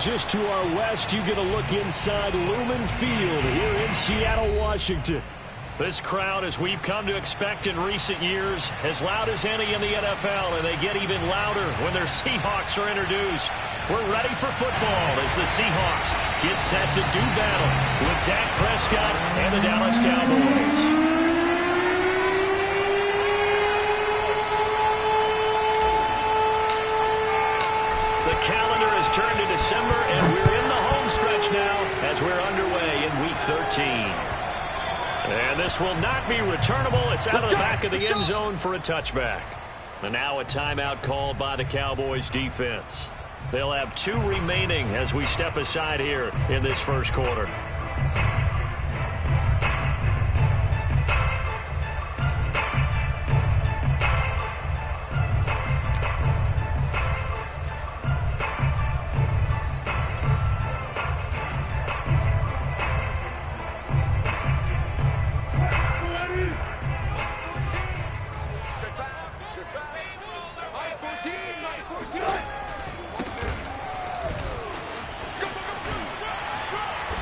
just to our west, you get a look inside Lumen Field here in Seattle, Washington. This crowd, as we've come to expect in recent years, as loud as any in the NFL, and they get even louder when their Seahawks are introduced. We're ready for football as the Seahawks get set to do battle with Dak Prescott and the Dallas Cowboys. The calendar has turned to December, and we're in the home stretch now as we're underway in Week 13. And this will not be returnable. It's out of the back of the end zone for a touchback. And now a timeout called by the Cowboys defense. They'll have 2 remaining as we step aside here in this first quarter.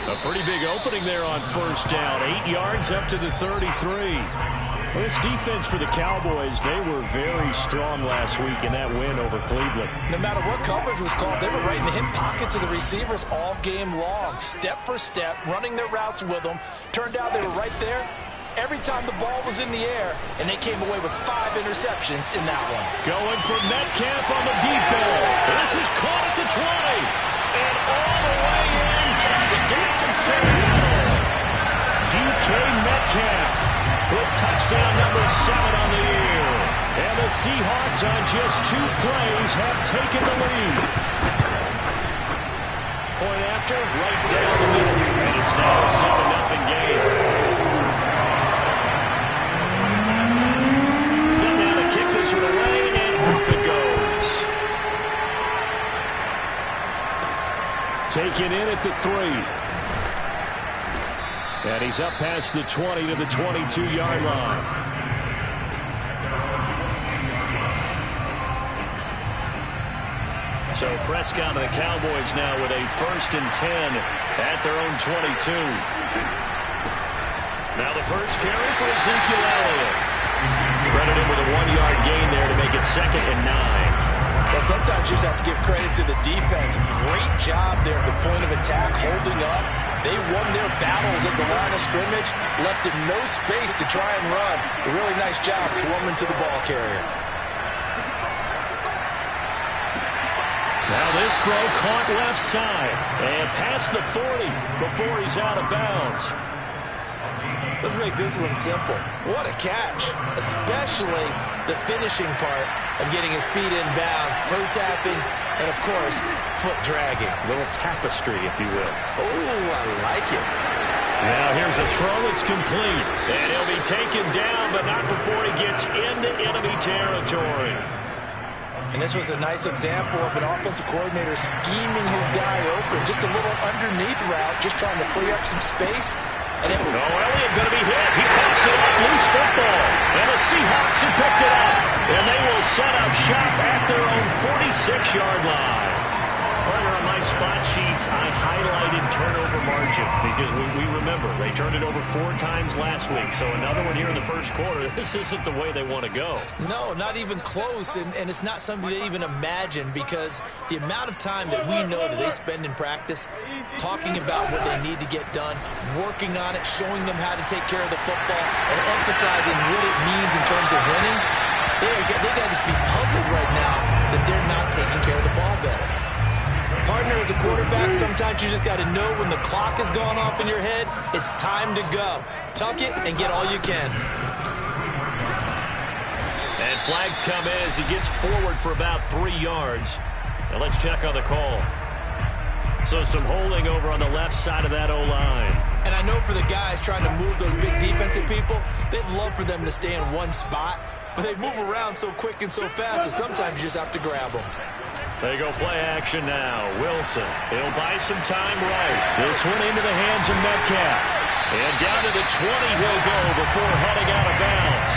A pretty big opening there on first down. 8 yards up to the 33. Well, this defense for the Cowboys, they were very strong last week in that win over Cleveland. No matter what coverage was called, they were right in the hip pockets of the receivers all game long, step for step, running their routes with them. Turned out they were right there every time the ball was in the air, and they came away with 5 interceptions in that one. Going for Metcalf on the deep ball. This is caught at the 20. And all the way in, touchdown Seattle. DK Metcalf with touchdown number 7 on the year. And the Seahawks on just 2 plays have taken the lead. Point after, right down the middle. And it's now a 7-0 game. Set now to kick this one away, and off it goes. Taken in at the 3. And he's up past the 20 to the 22-yard line. So Prescott and the Cowboys now with a 1st and 10 at their own 22. Now the first carry for Ezekiel Elliott. Credit him with a 1-yard gain there to make it 2nd and 9. Well, sometimes you just have to give credit to the defense. Great job there at the point of attack, holding up. They won their battles at the line of scrimmage, left in no space to try and run. A really nice job swarming to the ball carrier. Now this throw caught left side and past the 40 before he's out of bounds. Let's make this one simple. What a catch, especially the finishing part of getting his feet in bounds, toe tapping, and of course, foot dragging. A little tapestry, if you will. Oh, I like it. Now here's a throw. It's complete. And he'll be taken down, but not before he gets into enemy territory. And this was a nice example of an offensive coordinator scheming his guy open. Just a little underneath route, just trying to free up some space. And it Elliott going to be hit. He coughs it up, loose football. And the Seahawks have picked it up. And they will set up shop at their own 46-yard line. Partner, on my spot sheets, I highlighted turnover margin because we remember they turned it over 4 times last week. So another one here in the first quarter. This isn't the way they want to go. No, not even close. And it's not something they even imagine because the amount of time that we know that they spend in practice talking about what they need to get done, working on it, showing them how to take care of the football, and emphasizing what it means in terms of winning, they got to just be puzzled right now that they're not taking care of the ball better. Partner, as a quarterback, sometimes you just got to know when the clock has gone off in your head, it's time to go. Tuck it and get all you can. And flags come in as he gets forward for about 3 yards. Now let's check on the call. So some holding over on the left side of that O-line. And I know for the guys trying to move those big defensive people, they'd love for them to stay in one spot, but they move around so quick and so fast that sometimes you just have to grab them. They go play action now. Wilson, he'll buy some time right. This one into the hands of Metcalf. And down to the 20 he'll go before heading out of bounds.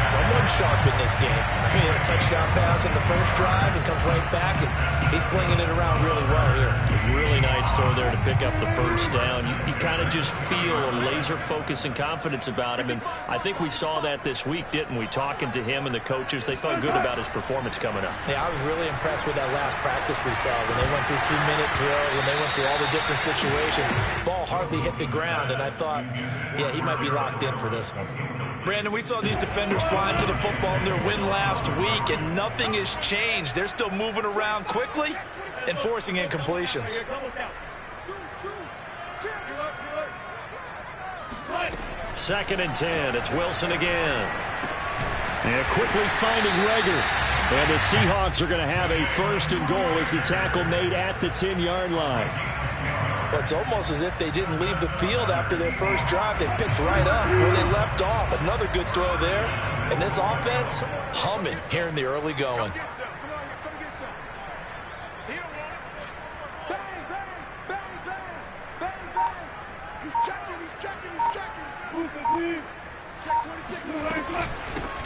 Someone sharp in this game. He had a touchdown pass on the first drive and comes right back, and he's flinging it around really well pick up the first down. You kind of just feel a laser focus and confidence about him, and I think we saw that this week, didn't we? Talking to him and the coaches, they felt good about his performance coming up. Yeah, I was really impressed with that last practice we saw when they went through 2-minute drill, when they went through all the different situations. Ball hardly hit the ground, and I thought, yeah, he might be locked in for this one. Brandon, we saw these defenders flying to the football in their win last week, and nothing has changed. They're still moving around quickly and forcing incompletions. Second and 10. It's Wilson again. And quickly finding Reagor. And the Seahawks are going to have a first and goal as the tackle made at the 10-yard line. Well, it's almost as if they didn't leave the field after their first drive. They picked right up where they left off. Another good throw there. And this offense humming here in the early going.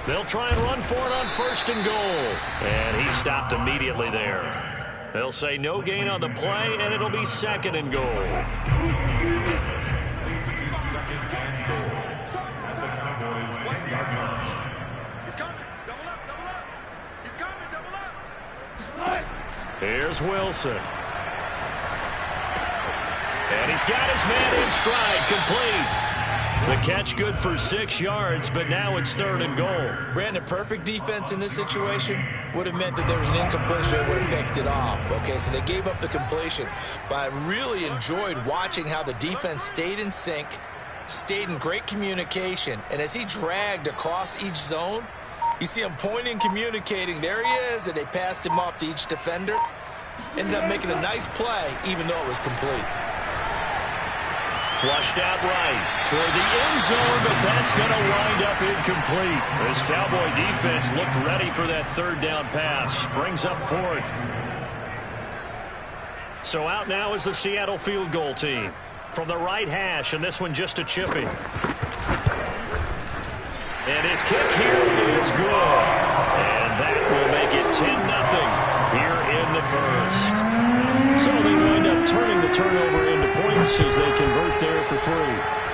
They'll try and run for it on first and goal. And he stopped immediately there. They'll say no gain on the play, and it'll be second and goal. Here's Wilson. And he's got his man in stride, complete. The catch good for 6 yards, but now it's third and goal. Brandon, perfect defense in this situation would have meant that there was an incompletion. They would have picked it off. Okay, so they gave up the completion. But I really enjoyed watching how the defense stayed in sync, stayed in great communication, and as he dragged across each zone, you see him pointing, communicating. There he is, and they passed him off to each defender. Ended up making a nice play, even though it was complete. Flushed out right toward the end zone, but that's going to wind up incomplete. This Cowboy defense looked ready for that third down pass. Brings up fourth. So out now is the Seattle field goal team. From the right hash, and this one just a chipping. And his kick here is good. And that will make it 10-0 here in the first. So they wind up turning the turnover into points as they convert there for 3.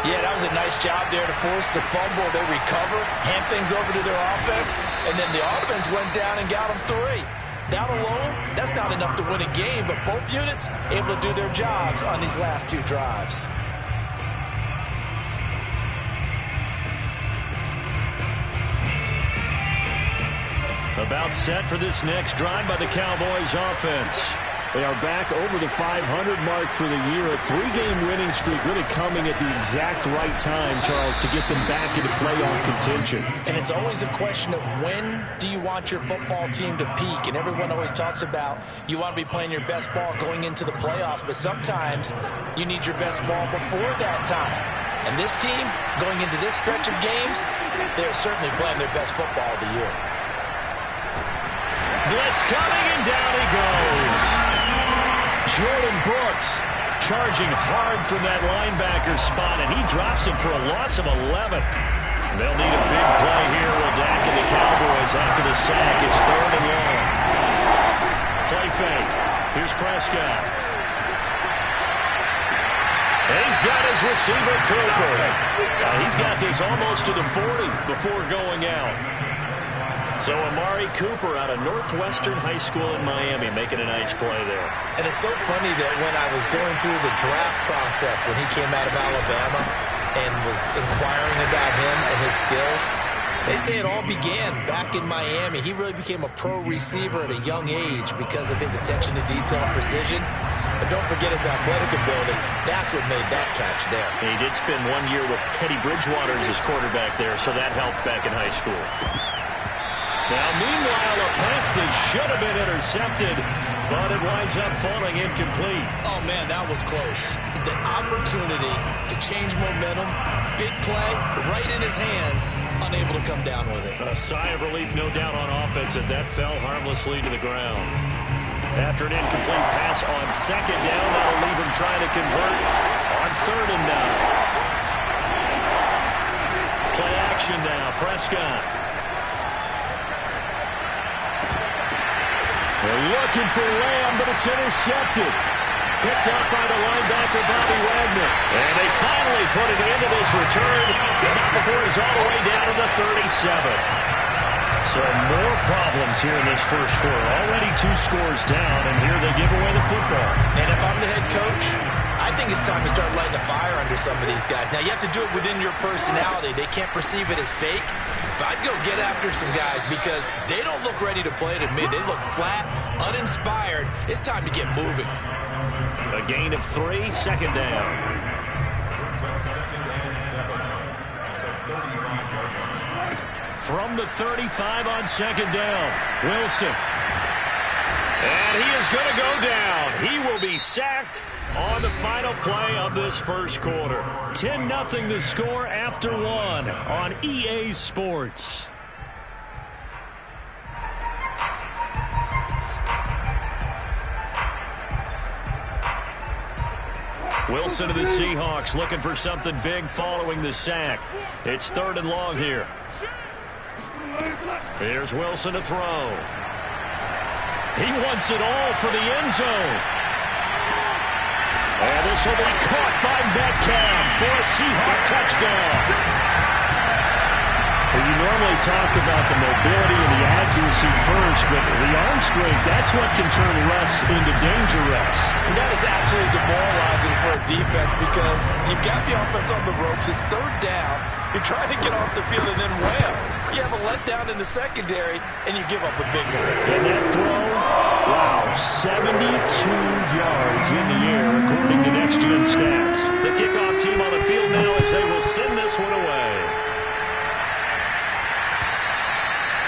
Yeah, that was a nice job there to force the fumble. They recover, hand things over to their offense, and then the offense went down and got them 3. That alone, that's not enough to win a game, but both units able to do their jobs on these last 2 drives. About set for this next drive by the Cowboys offense. They are back over the 500 mark for the year. A 3-game winning streak really coming at the exact right time, Charles, to get them back into playoff contention. And it's always a question of when do you want your football team to peak? And everyone always talks about you want to be playing your best ball going into the playoffs, but sometimes you need your best ball before that time. And this team, going into this stretch of games, they're certainly playing their best football of the year. Blitz coming, and down he goes. Jordan Brooks charging hard from that linebacker spot, and he drops him for a loss of 11. They'll need a big play here. Will Dak and the Cowboys after the sack. It's third and long. Play fake. Here's Prescott. And he's got his receiver, Cooper. He's got this almost to the 40 before going out. So Amari Cooper out of Northwestern High School in Miami making a nice play there. And it's so funny that when I was going through the draft process when he came out of Alabama and was inquiring about him and his skills, they say it all began back in Miami. He really became a pro receiver at a young age because of his attention to detail and precision. But don't forget his athletic ability. That's what made that catch there. He did spend 1 year with Teddy Bridgewater as his quarterback there, so that helped back in high school. Now, meanwhile, a pass that should have been intercepted, but it winds up falling incomplete. Oh, man, that was close. The opportunity to change momentum, big play, right in his hands, unable to come down with it. A sigh of relief, no doubt, on offense that fell harmlessly to the ground. After an incomplete pass on second down, that'll leave him trying to convert on third and 9. Play action now, Prescott. They're looking for Lamb, but it's intercepted. picked up by the linebacker, Bobby Wagner. And they finally put it into this return, but not before he's all the way down to the 37. So more problems here in this first quarter. Already 2 scores down, and here they give away the football. And if I'm the head coach, I think it's time to start lighting a fire under some of these guys. Now, you have to do it within your personality. They can't perceive it as fake. But I'd go get after some guys because they don't look ready to play to me. They look flat, uninspired. It's time to get moving. A gain of 3, second down. From the 35 on second down, Wilson. And he is going to go down. He will be sacked on the final play of this first quarter. 10-0 the score after 1 on EA Sports. Wilson to the Seahawks looking for something big following the sack. It's 3rd and long here. Here's Wilson to throw. He wants it all for the end zone. And this will be caught by Metcalf for a Seahawk touchdown. Well, you normally talk about the mobility and the accuracy first, but the arm strength, that's what can turn Russ into dangerous. And that is absolutely demoralizing for a defense because you've got the offense on the ropes. It's 3rd down. You're trying to get off the field, and then wham, you have a letdown in the secondary, and you give up a big one. And that throw, wow, 72 yards in the air, according to Next Gen Stats. The kickoff team on the field now as they will send this one away.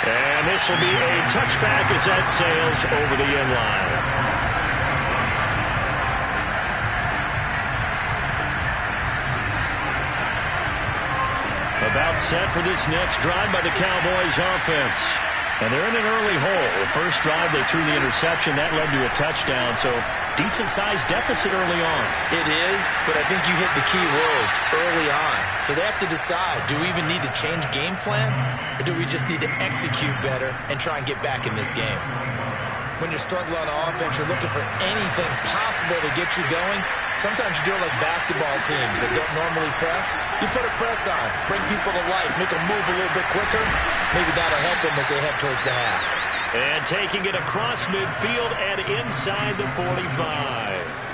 And this will be a touchback as that sails over the end line. About set for this next drive by the Cowboys offense. And they're in an early hole. The first drive, they threw the interception. That led to a touchdown. So decent-sized deficit early on. It is, but I think you hit the key words early on. So they have to decide, do we even need to change game plan? Or do we just need to execute better and try and get back in this game? When you're struggling on offense, you're looking for anything possible to get you going. Sometimes you do it like basketball teams that don't normally press. You put a press on, bring people to life, make them move a little bit quicker. Maybe that'll help them as they head towards the half. And taking it across midfield and inside the 45.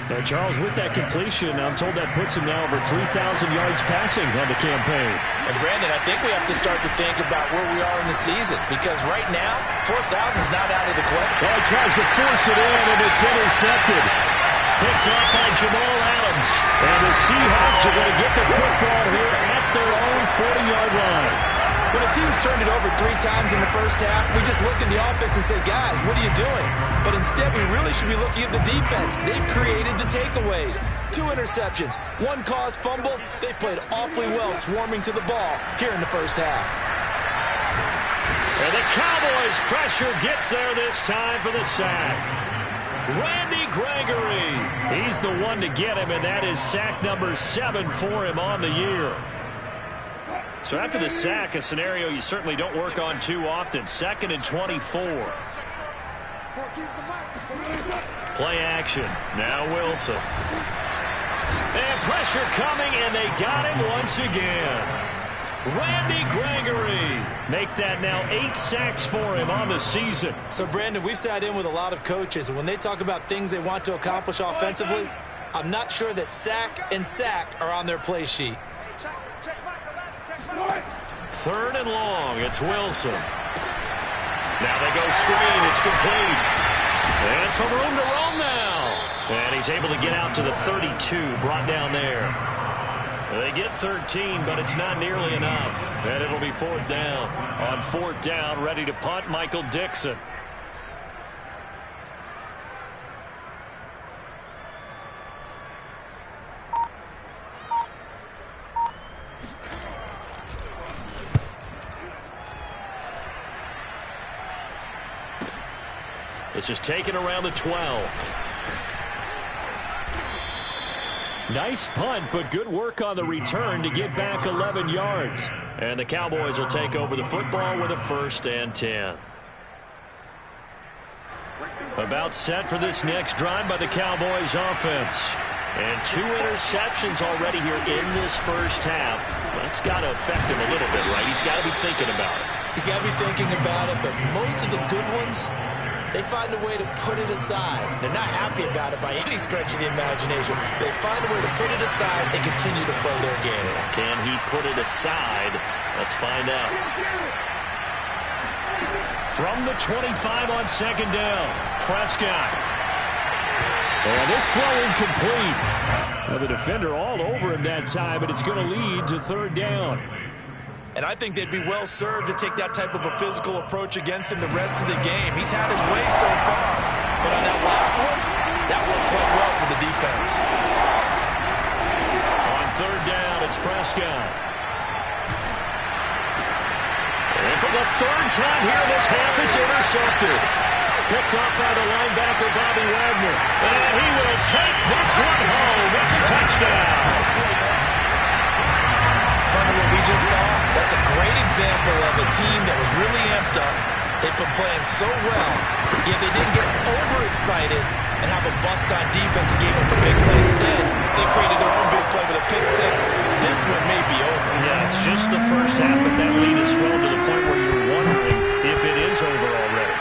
So, Charles, with that completion, I'm told that puts him now over 3,000 yards passing on the campaign. And, Brandon, I think we have to start to think about where we are in the season because right now, 4,000 is not out of the question. Well, he tries to force it in, and it's intercepted. Picked up by Jamal Adams. And the Seahawks are going to get the football here at their own 40-yard line. When a team's turned it over 3 times in the first half, we just look at the offense and say, guys, what are you doing? But instead, we really should be looking at the defense. They've created the takeaways. 2 interceptions, 1 caused fumble. They've played awfully well swarming to the ball here in the first half. And the Cowboys' pressure gets there this time for the sack. Randy Gregory. He's the one to get him, and that is sack number 7 for him on the year. So after the sack, a scenario you certainly don't work on too often. 2nd and 24. Play action. Now Wilson. And pressure coming, and they got him once again. Randy Gregory. Make that now 8 sacks for him on the season. So, Brandon, we've sat in with a lot of coaches, and when they talk about things they want to accomplish offensively, I'm not sure that sack and sack are on their play sheet. 3rd and long. It's Wilson. Now they go screen. It's complete. And some room to roam now. And he's able to get out to the 32. Brought down there. They get 13, but it's not nearly enough. And it'll be 4th down. On 4th down, ready to punt, Michael Dixon. This is taken around the 12. Nice punt, but good work on the return to get back 11 yards. And the Cowboys will take over the football with a 1st and 10. A About set for this next drive by the Cowboys offense. And 2 interceptions already here in this first half. That's got to affect him a little bit, right? He's got to be thinking about it. He's got to be thinking about it, but most of the good ones, they find a way to put it aside. They're not happy about it by any stretch of the imagination. They find a way to put it aside and continue to play their game. Can he put it aside? Let's find out. From the 25 on second down, Prescott. And this throw incomplete. Well, the defender all over him that time, and it's going to lead to third down. And I think they'd be well served to take that type of a physical approach against him the rest of the game. He's had his way so far, but on that last one, that worked quite well for the defense. On third down, it's Prescott. And for the third time here this half, it's intercepted. Picked up by the linebacker, Bobby Wagner. And he will take this one home. It's a touchdown. From what we just saw, that's a great example of a team that was really amped up. They've been playing so well, yet they didn't get overexcited and have a bust on defense and gave up a big play. Instead, they created their own big play with a pick six. This one may be over. Yeah, it's just the first half, but that lead is swelled to the point where you're wondering if it is over already.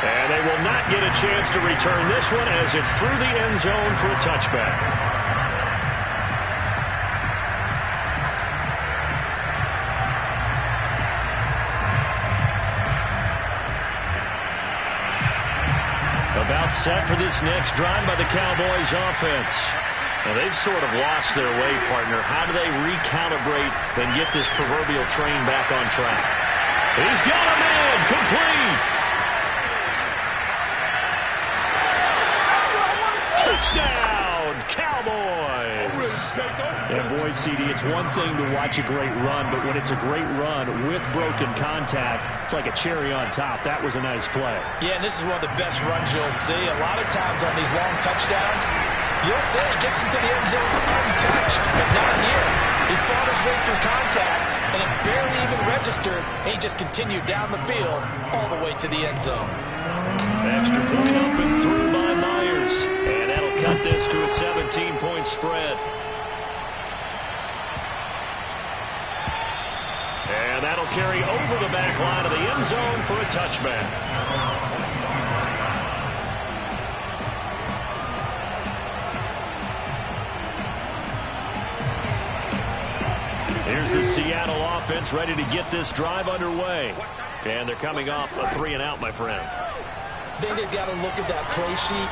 And they will not get a chance to return this one as it's through the end zone for a touchback. About set for this next drive by the Cowboys offense. Now they've sort of lost their way, partner. How do they recalibrate and get this proverbial train back on track? He's got a man complete. Touchdown, Cowboys! And boy, CD, it's one thing to watch a great run, but when it's a great run with broken contact, it's like a cherry on top. That was a nice play. Yeah, and this is one of the best runs you'll see. A lot of times on these long touchdowns, you'll see he gets into the end zone untouched, but not here. He fought his way through contact, and it barely even registered, and he just continued down the field all the way to the end zone. Extra point up and through by Myers. And that'll cut this to a 17-point spread. And that'll carry over the back line of the end zone for a touchback. Here's the Seattle offense ready to get this drive underway. And they're coming off a 3-and-out, my friend. I think they've got to look at that play sheet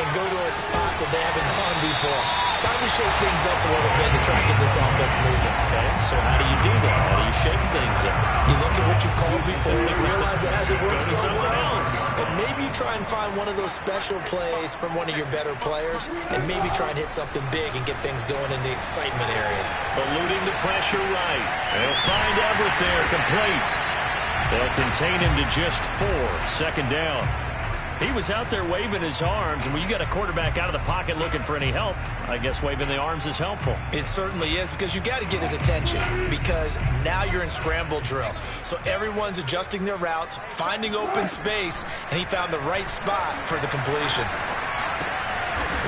and go to a spot that they haven't gone before. Time to shake things up a little bit to try and get this offense moving. Okay, so how do you do that? How do you shake things up? You look at what you called before and realize it hasn't worked so something well. else. And maybe you try and find one of those special plays from one of your better players and maybe try and hit something big and get things going in the excitement area. Eluding the pressure right. They'll find Everett there, complete. They'll contain him to just 4. Second down. He was out there waving his arms, and when you got a quarterback out of the pocket looking for any help, I guess waving the arms is helpful. It certainly is, because you got to get his attention, because now you're in scramble drill. So everyone's adjusting their routes, finding open space, and he found the right spot for the completion.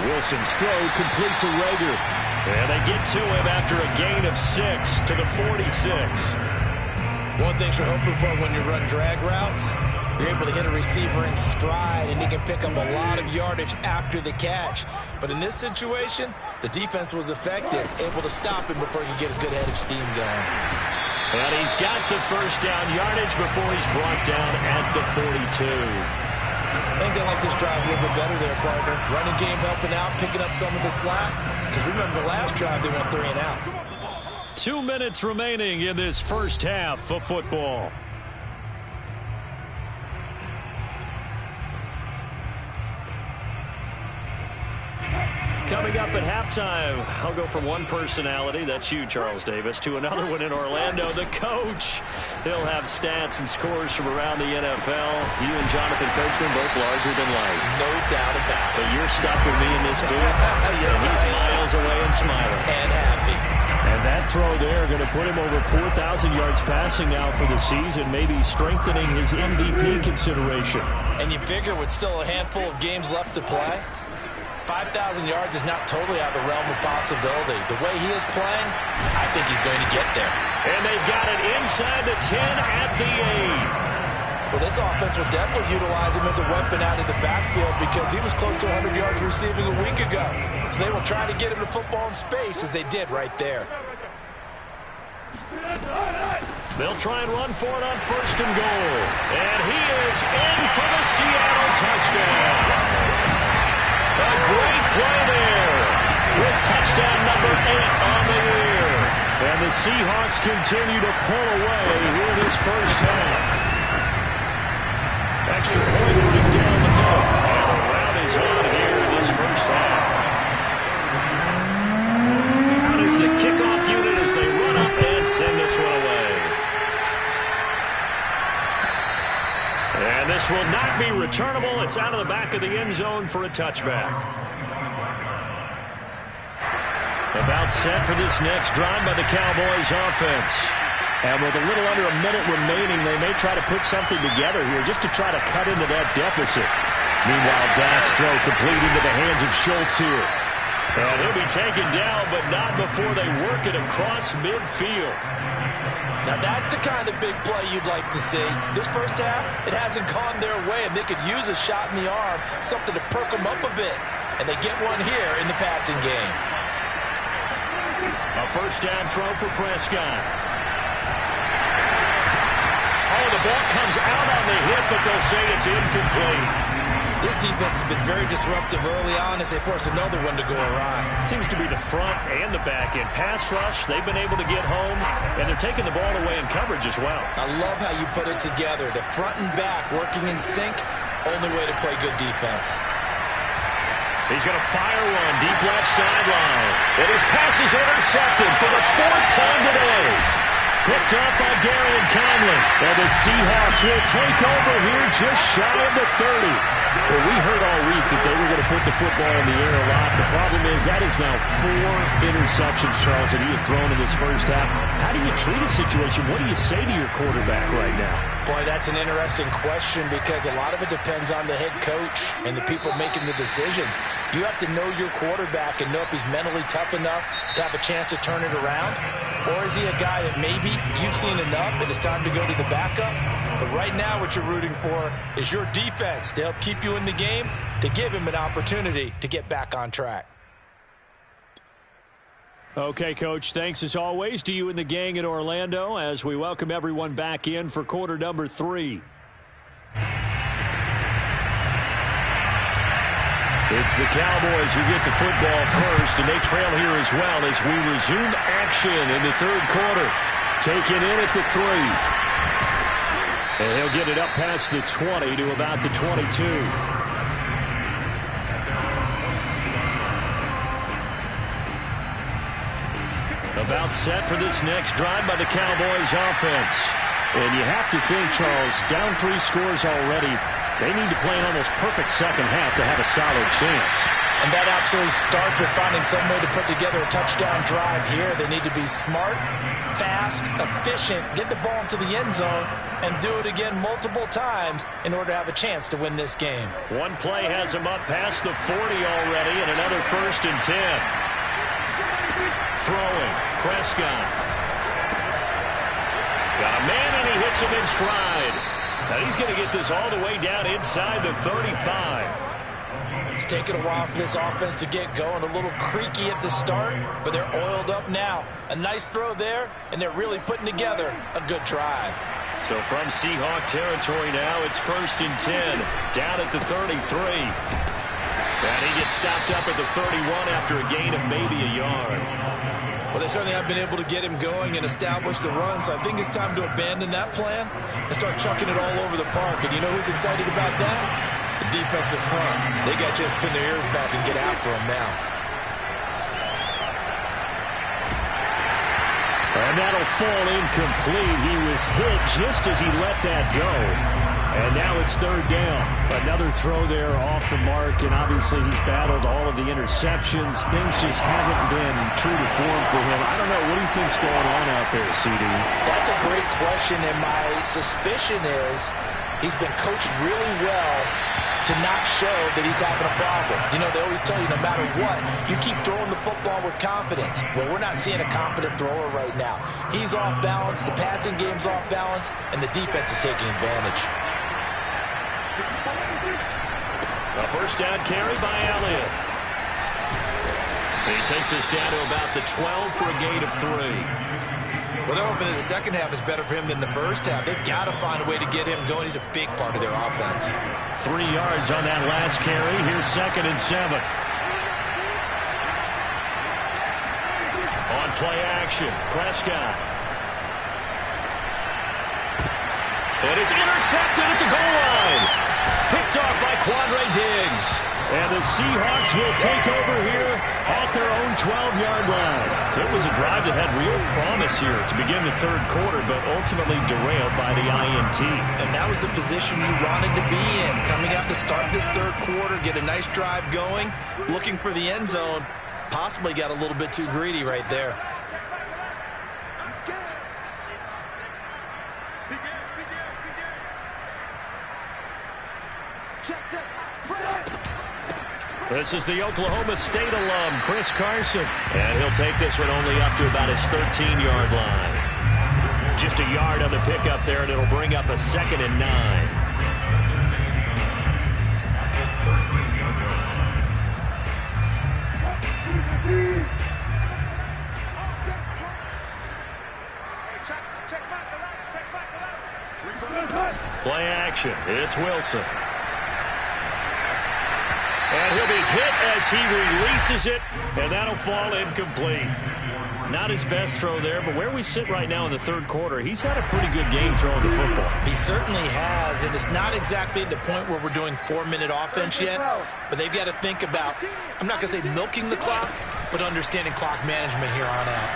Wilson's throw complete to Rager. And they get to him after a gain of 6 to the 46. One thing you're hoping for when you run drag routes, you're able to hit a receiver in stride, and he can pick up a lot of yardage after the catch. But in this situation, the defense was effective, able to stop him before he could get a good head of steam going. And he's got the first down yardage before he's brought down at the 42. I think they like this drive a little bit better there, partner. Running game helping out, picking up some of the slack. Because remember, the last drive they went 3-and-out. 2 minutes remaining in this first half of football. Coming up at halftime, I'll go from one personality, that's you, Charles Davis, to another one in Orlando, the coach. He'll have stats and scores from around the NFL. You and Jonathan Coachman both larger than life. No doubt about it. But you're stuck with me in this booth, Yes, and he's miles away and smiling. And happy. And that throw there going to put him over 4,000 yards passing now for the season, maybe strengthening his MVP consideration. And you figure with still a handful of games left to play, 5,000 yards is not totally out of the realm of possibility. The way he is playing, I think he's going to get there. And they've got it inside the 10 at the 8. Well, this offense will definitely utilize him as a weapon out of the backfield because he was close to 100 yards receiving a week ago. So they will try to get him the football in space as they did right there. They'll try and run for it on 1st and goal. And he is in for the Seattle touchdown. A great play there with touchdown number 8 on the year. And the Seahawks continue to pull away here this first half. Extra point right down the middle. And the round is on here in this first half. Out is the kickoff unit as they run up and send this one away. And this will not be returnable. It's out of the back of the end zone for a touchback. About set for this next drive by the Cowboys offense. And with a little under a minute remaining, they may try to put something together here just to try to cut into that deficit. Meanwhile, Dak's throw complete into the hands of Schultz here. And he'll be taken down, but not before they work it across midfield. Now, that's the kind of big play you'd like to see. This first half, it hasn't gone their way, and they could use a shot in the arm, something to perk them up a bit. And they get one here in the passing game. A first down throw for Prescott. Oh, the ball comes out on the hit, but they'll say it's incomplete. This defense has been very disruptive early on as they force another one to go awry. It seems to be the front and the back end. Pass rush, they've been able to get home, and they're taking the ball away in coverage as well. I love how you put it together. The front and back working in sync, only way to play good defense. He's going to fire one deep left sideline. And his pass is intercepted for the 4th time today. Picked up by Garrett Conley. And the Seahawks will take over here just shy of the 30. Well, we heard all week that they were going to put the football in the air a lot. The problem is that is now 4 interceptions, Charles, that he has thrown in this first half. How do you treat a situation? What do you say to your quarterback right now? Boy, that's an interesting question because a lot of it depends on the head coach and the people making the decisions. You have to know your quarterback and know if he's mentally tough enough to have a chance to turn it around. Or is he a guy that maybe you've seen enough and it's time to go to the backup? But right now what you're rooting for is your defense to help keep you in the game, to give him an opportunity to get back on track. Okay, Coach, thanks as always to you and the gang in Orlando as we welcome everyone back in for quarter number 3. It's the Cowboys who get the football first, and they trail here as well as we resume action in the 3rd quarter. Taken in at the 3. And he'll get it up past the 20 to about the 22. About set for this next drive by the Cowboys offense. And you have to think, Charles, down 3 scores already. They need to play an almost perfect second half to have a solid chance. And that absolutely starts with finding some way to put together a touchdown drive here. They need to be smart, fast, efficient, get the ball into the end zone, and do it again multiple times in order to have a chance to win this game. One play has him up past the 40 already, and another 1st and 10. Throwing, Prescott. Got a man, and he hits him in stride. And he's going to get this all the way down inside the 35. It's taken a while for this offense to get going. A little creaky at the start, but they're oiled up now. A nice throw there, and they're really putting together a good drive. So from Seahawk territory now, it's 1st and 10, down at the 33. And he gets stopped up at the 31 after a gain of maybe a yard. Well, they certainly have been able to get him going and establish the run, so I think it's time to abandon that plan and start chucking it all over the park. And you know who's excited about that? The defensive front. They got to just pin their ears back and get after him now. And that'll fall incomplete. He was hit just as he let that go. And now it's third down. Another throw there off the mark, and obviously he's battled all of the interceptions. Things just haven't been true to form for him. I don't know. What do you think's going on out there, CD? That's a great question, and my suspicion is he's been coached really well to not show that he's having a problem. You know, they always tell you no matter what, you keep throwing the football with confidence. Well, we're not seeing a confident thrower right now. He's off balance, the passing game's off balance, and the defense is taking advantage. A first down carry by Elliott. He takes us down to about the 12 for a gain of 3. Well, they're hoping that the second half is better for him than the first half. They've got to find a way to get him going. He's a big part of their offense. 3 yards on that last carry. Here's 2nd and 7. On play action, Prescott. And it's intercepted at the goal line. Picked off by Quandre Diggs. And the Seahawks will take over here at their own 12-yard line. So it was a drive that had real promise here to begin the third quarter, but ultimately derailed by the INT. And that was the position you wanted to be in. Coming out to start this third quarter, get a nice drive going, looking for the end zone. Possibly got a little bit too greedy right there. This is the Oklahoma State alum, Chris Carson. And he'll take this one only up to about his 13-yard line. Just a yard on the pickup there, and it'll bring up a 2nd and 9. Play action. It's Wilson. And he'll be hit as he releases it, and that'll fall incomplete. Not his best throw there, but where we sit right now in the third quarter, he's had a pretty good game throwing the football. He certainly has, and it's not exactly at the point where we're doing 4-minute offense yet, but they've got to think about, I'm not going to say milking the clock, but understanding clock management here on out.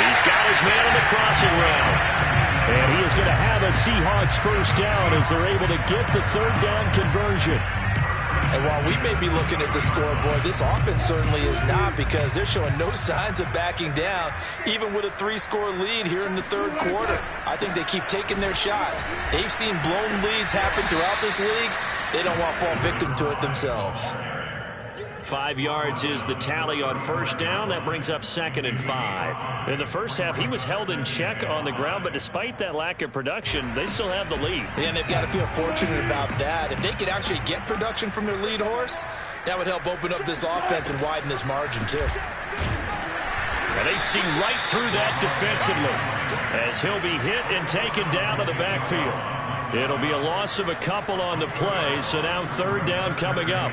He's got his man on the crossing route. And he is going to have a Seahawks first down as they're able to get the third down conversion. And while we may be looking at the scoreboard, this offense certainly is not, because they're showing no signs of backing down, even with a 3-score lead here in the third quarter. I think they keep taking their shots. They've seen blown leads happen throughout this league. They don't want to fall victim to it themselves. 5 yards is the tally on first down. That brings up 2nd and 5. In the first half, he was held in check on the ground, but despite that lack of production, they still have the lead. Yeah, and they've got to feel fortunate about that. If they could actually get production from their lead horse, that would help open up this offense and widen this margin, too. And they see right through that defensively as he'll be hit and taken down to the backfield. It'll be a loss of a couple on the play, so now third down coming up.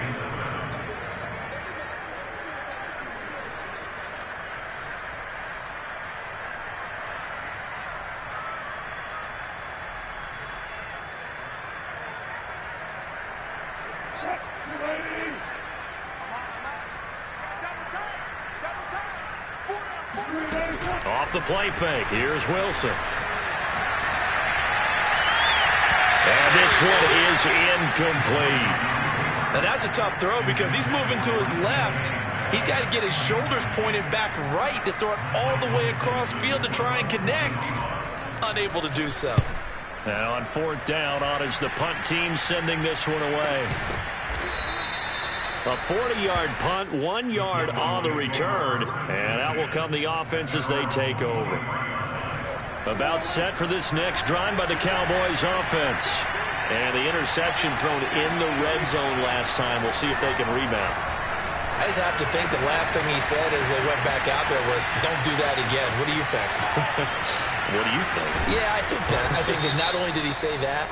Off the play fake, here's Wilson. And this one is incomplete. Now that's a tough throw because he's moving to his left. He's got to get his shoulders pointed back right to throw it all the way across field to try and connect. Unable to do so. And on fourth down, on is the punt team sending this one away. A 40-yard punt, 1 yard on the return, and out will come the offense as they take over. About set for this next drive by the Cowboys offense. And the interception thrown in the red zone last time. We'll see if they can rebound. I just have to think the last thing he said as they went back out there was, don't do that again. What do you think? What do you think? Yeah, I think that. I think that not only did he say that,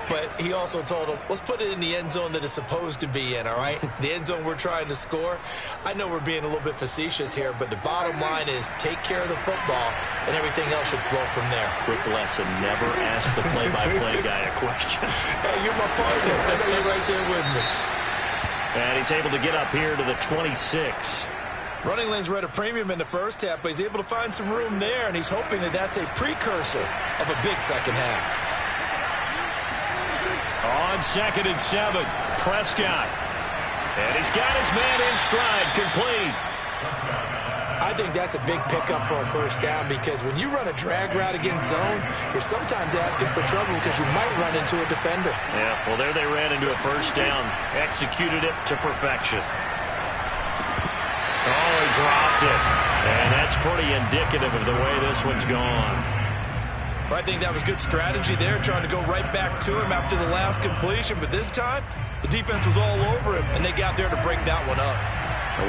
but he also told him, let's put it in the end zone that it's supposed to be in, all right? The end zone we're trying to score. I know we're being a little bit facetious here, but the bottom line is take care of the football, and everything else should flow from there. Quick lesson, never ask the play-by-play guy a question. Hey, you're my partner. I know you're right there with me. And he's able to get up here to the 26. Running lanes were at a premium in the first half, but he's able to find some room there, and he's hoping that that's a precursor of a big second half. On 2nd and 7, Prescott. And he's got his man in stride, complete. I think that's a big pickup for a first down, because when you run a drag route against zone, you're sometimes asking for trouble because you might run into a defender. Yeah, well, there they ran into a first down. Executed it to perfection. Oh, he dropped it. And that's pretty indicative of the way this one's gone. Well, I think that was good strategy there, trying to go right back to him after the last completion. But this time, the defense was all over him, and they got there to break that one up.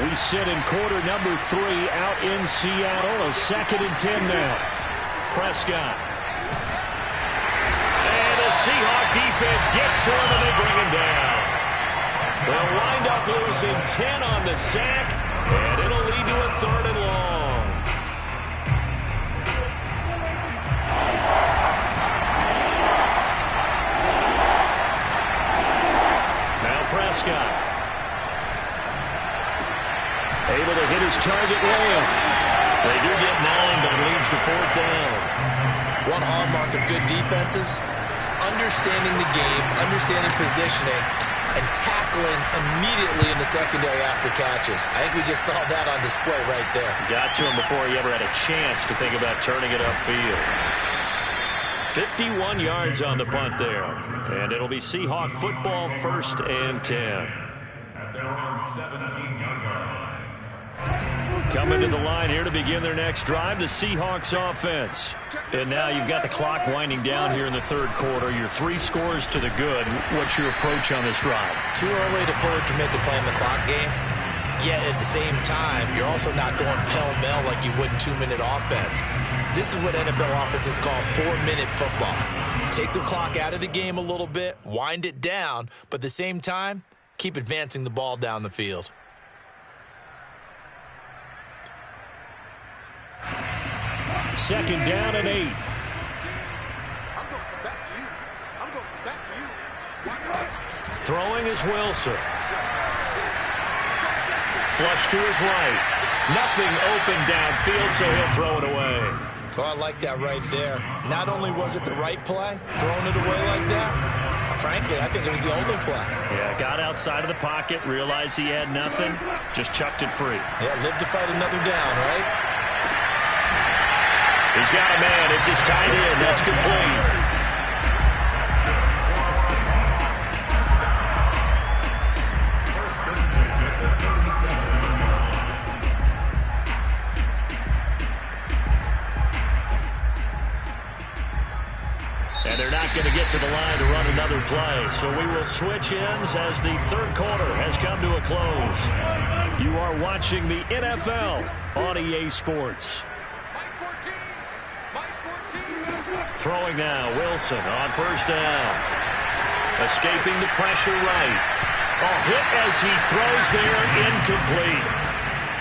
We sit in quarter number 3 out in Seattle. A 2nd and 10 now. Prescott. And the Seahawk defense gets to him, and they bring him down. They'll wind up losing 10 on the sack, and it'll lead to a 3rd and long. Now Prescott. Able to hit his target well. They do get 9, but it leads to 4th down. One hallmark of good defenses is understanding the game, understanding positioning, and tackling immediately in the secondary after catches. I think we just saw that on display right there. Got to him before he ever had a chance to think about turning it upfield. 51 yards on the punt there. And it'll be Seahawk football, 1st and 10. At their own 17-yard line. Coming to the line here to begin their next drive, the Seahawks offense. And now you've got the clock winding down here in the 3rd quarter. Your 3 scores to the good. What's your approach on this drive? Too early to fully commit to playing the clock game. Yet at the same time, you're also not going pell-mell like you would in 2-minute offense. This is what NFL offenses call 4-minute football. Take the clock out of the game a little bit, wind it down, but at the same time, keep advancing the ball down the field. Second down and 8. I'm going back to you. I'm going back to you. Throwing is Wilson. Flush to his right. Nothing open downfield, so he'll throw it away. Oh, I like that right there. Not only was it the right play, throwing it away like that, frankly, I think it was the only play. Yeah, got outside of the pocket, realized he had nothing, just chucked it free. Yeah, live to fight another down, right? He's got a man. It's his tight end. That's complete. And they're not going to get to the line to run another play. So we will switch ends as the 3rd quarter has come to a close. You are watching the NFL on EA Sports. Throwing now, Wilson on 1st down. Escaping the pressure right. A hit as he throws there, incomplete.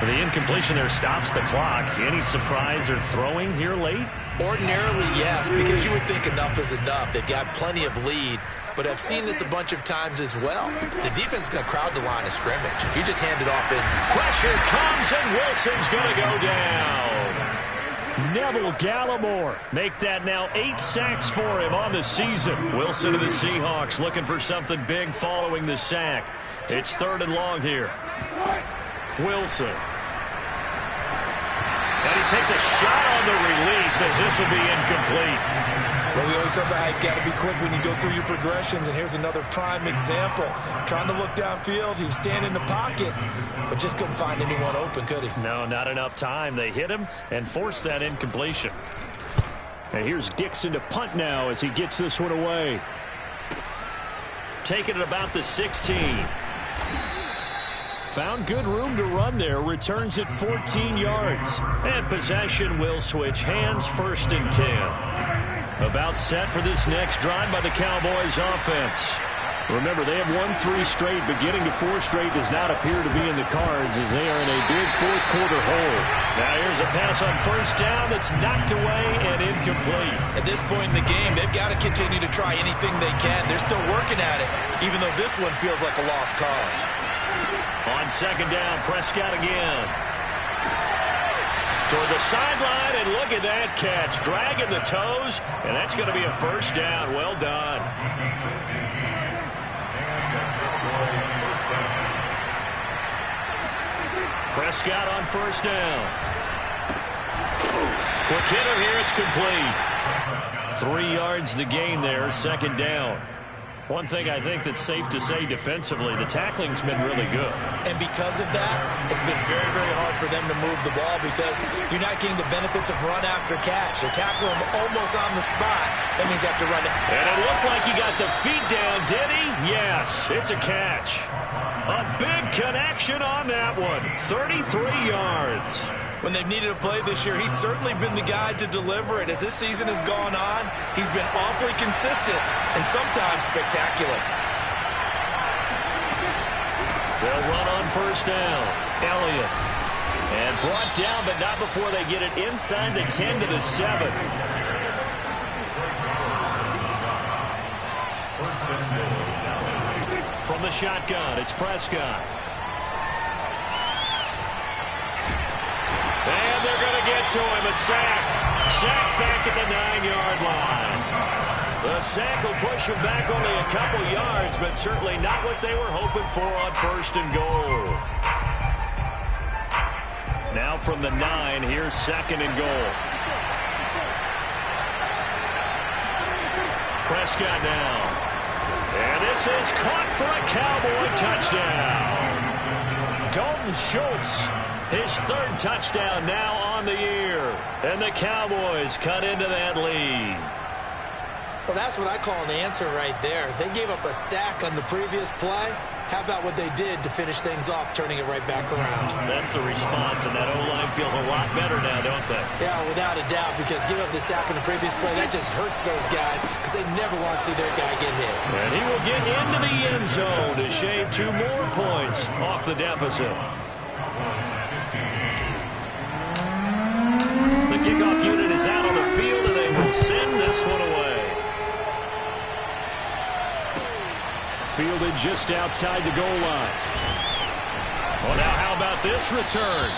The incompletion there stops the clock. Any surprise they're throwing here late? Ordinarily, yes, because you would think enough is enough. They've got plenty of lead, but I've seen this a bunch of times as well. The defense is going to crowd the line of scrimmage. If you just hand it off inside. Pressure comes, and Wilson's going to go down. Neville Gallimore make that now 8 sacks for him on the season. Wilson of the Seahawks looking for something big following the sack. It's 3rd and long here. Wilson. And he takes a shot on the release as this will be incomplete. Well, we always talk about how you've got to be quick when you go through your progressions, and here's another prime example. Trying to look downfield, he was standing in the pocket, but just couldn't find anyone open, could he? No, not enough time. They hit him and forced that incompletion. And here's Dixon to punt now as he gets this one away. Taking it about the 16. Found good room to run there. Returns it 14 yards. And possession will switch hands, 1st and 10. About set for this next drive by the Cowboys offense. Remember, they have won 3 straight, but getting to 4 straight does not appear to be in the cards as they are in a big 4th quarter hole. Now here's a pass on 1st down that's knocked away and incomplete. At this point in the game, they've got to continue to try anything they can. They're still working at it, even though this one feels like a lost cause. On 2nd down, Prescott again. Toward the sideline, and look at that catch. Dragging the toes, and that's going to be a first down. Well done. Prescott on first down. Quick hitter here. It's complete. 3 yards the gain there, second down. One thing I think that's safe to say defensively, the tackling's been really good. And because of that, it's been very, very hard for them to move the ball because you're not getting the benefits of run after catch. They're tackling him almost on the spot. That means you have to run it. And it looked like he got the feet down, did he? Yes, it's a catch. A big connection on that one. 33 yards. When they've needed a play this year, he's certainly been the guy to deliver it. As this season has gone on, he's been awfully consistent and sometimes spectacular. They'll run on first down. Elliott. And brought down, but not before they get it inside the 10 to the 7. From the shotgun, it's Prescott. And they're going to get to him. A sack. Sack back at the 9-yard line. The sack will push him back only a couple yards, but certainly not what they were hoping for on first and goal. Now from the 9, here's second and goal. Prescott now. And this is caught for a Cowboy touchdown. Dalton Schultz, his 3rd touchdown now on the year. And the Cowboys cut into that lead. Well, that's what I call an answer right there. They gave up a sack on the previous play. How about what they did to finish things off, turning it right back around? That's the response, and that O-line feels a lot better now, don't they? Yeah, without a doubt, because give up the sack on the previous play, that just hurts those guys because they never want to see their guy get hit. And he will get into the end zone to shave 2 more points off the deficit. The kickoff unit is out on the field, and they will send this one away. Fielded just outside the goal line. Well, now how about this return?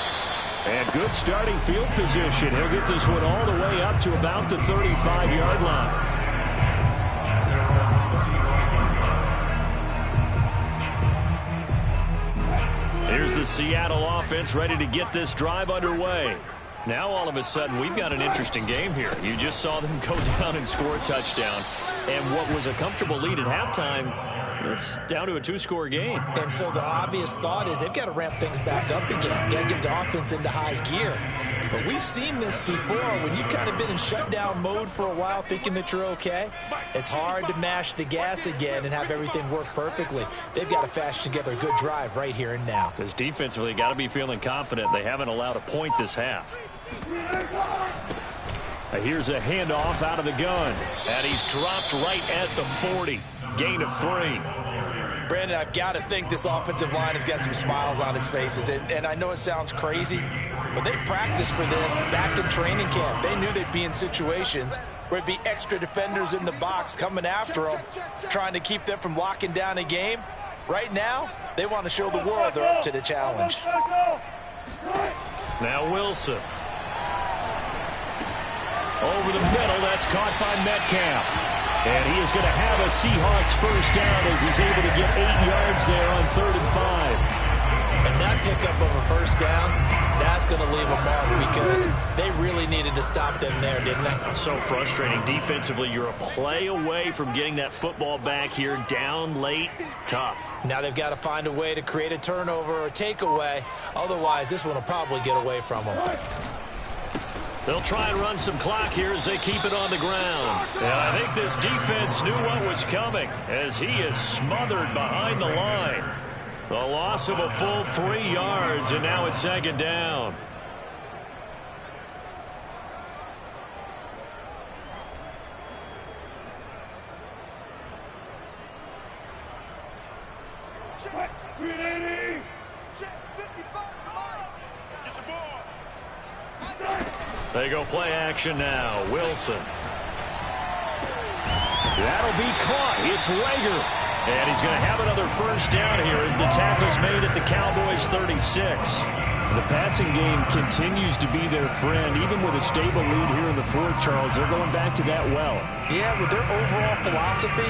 And good starting field position. He'll get this one all the way up to about the 35-yard line. Here's the Seattle offense ready to get this drive underway. Now all of a sudden we've got an interesting game here. You just saw them go down and score a touchdown. And what was a comfortable lead at halftime, it's down to a 2-score game. And so the obvious thought is they've got to ramp things back up again. Got to get the offense into high gear. But we've seen this before. When you've kind of been in shutdown mode for a while thinking that you're okay, it's hard to mash the gas again and have everything work perfectly. They've got to fashion together a good drive right here and now. Because defensively, got to be feeling confident. They haven't allowed a point this half. Here's a handoff out of the gun. And he's dropped right at the 40. Gain of 3. Brandon, I've got to think this offensive line has got some smiles on its faces. And I know it sounds crazy, but they practiced for this back in training camp. They knew they'd be in situations where it'd be extra defenders in the box coming after them, trying to keep them from locking down a game. Right now, they want to show the world they're up to the challenge. Now Wilson. Over the middle, that's caught by Metcalf. And he is going to have a Seahawks first down as he's able to get 8 yards there on 3rd and 5. And that pickup of a first down, that's going to leave a mark because they really needed to stop them there, didn't they? So frustrating. Defensively, you're a play away from getting that football back here down late. Tough. Now they've got to find a way to create a turnover or a takeaway. Otherwise, this one will probably get away from them. They'll try and run some clock here as they keep it on the ground. And I think this defense knew what was coming as he is smothered behind the line. The loss of a full 3 yards, and now it's 2nd down. Check. 380. Check. 55. Come on. Get the ball. They go play action now. Wilson. That'll be caught. It's Rager. And he's going to have another first down here as the tackle's made at the Cowboys' 36. The passing game continues to be their friend. Even with a stable lead here in the fourth, Charles, they're going back to that well. Yeah, with their overall philosophy,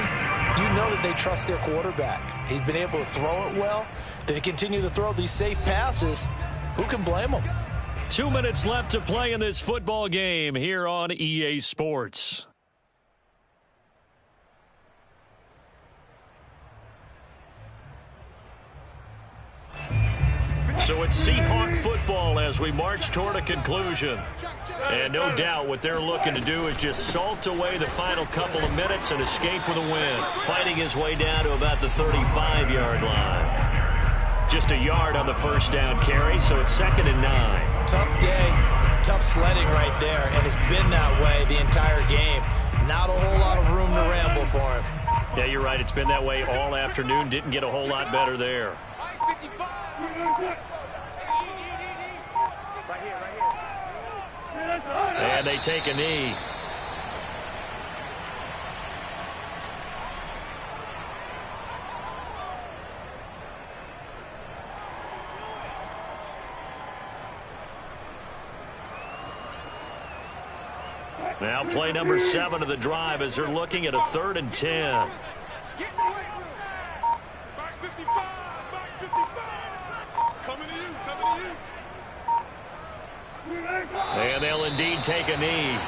you know that they trust their quarterback. He's been able to throw it well. They continue to throw these safe passes. Who can blame them? 2 minutes left to play in this football game here on EA Sports. So it's Seahawk football as we march toward a conclusion. And no doubt what they're looking to do is just salt away the final couple of minutes and escape with a win. Fighting his way down to about the 35-yard line. Just a yard on the first down carry, so it's 2nd and 9. Tough day, tough sledding right there, and it's been that way the entire game. Not a whole lot of room to ramble for him. Yeah, you're right. It's been that way all afternoon. Didn't get a whole lot better there. And they take a knee. Now play number 7 of the drive as they're looking at a 3rd and 10. And they'll indeed take a knee.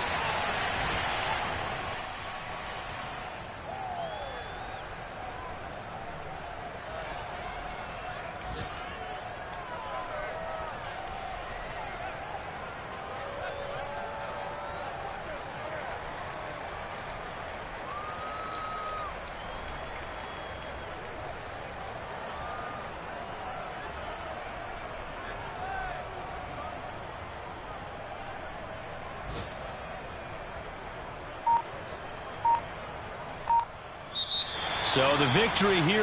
So the victory here.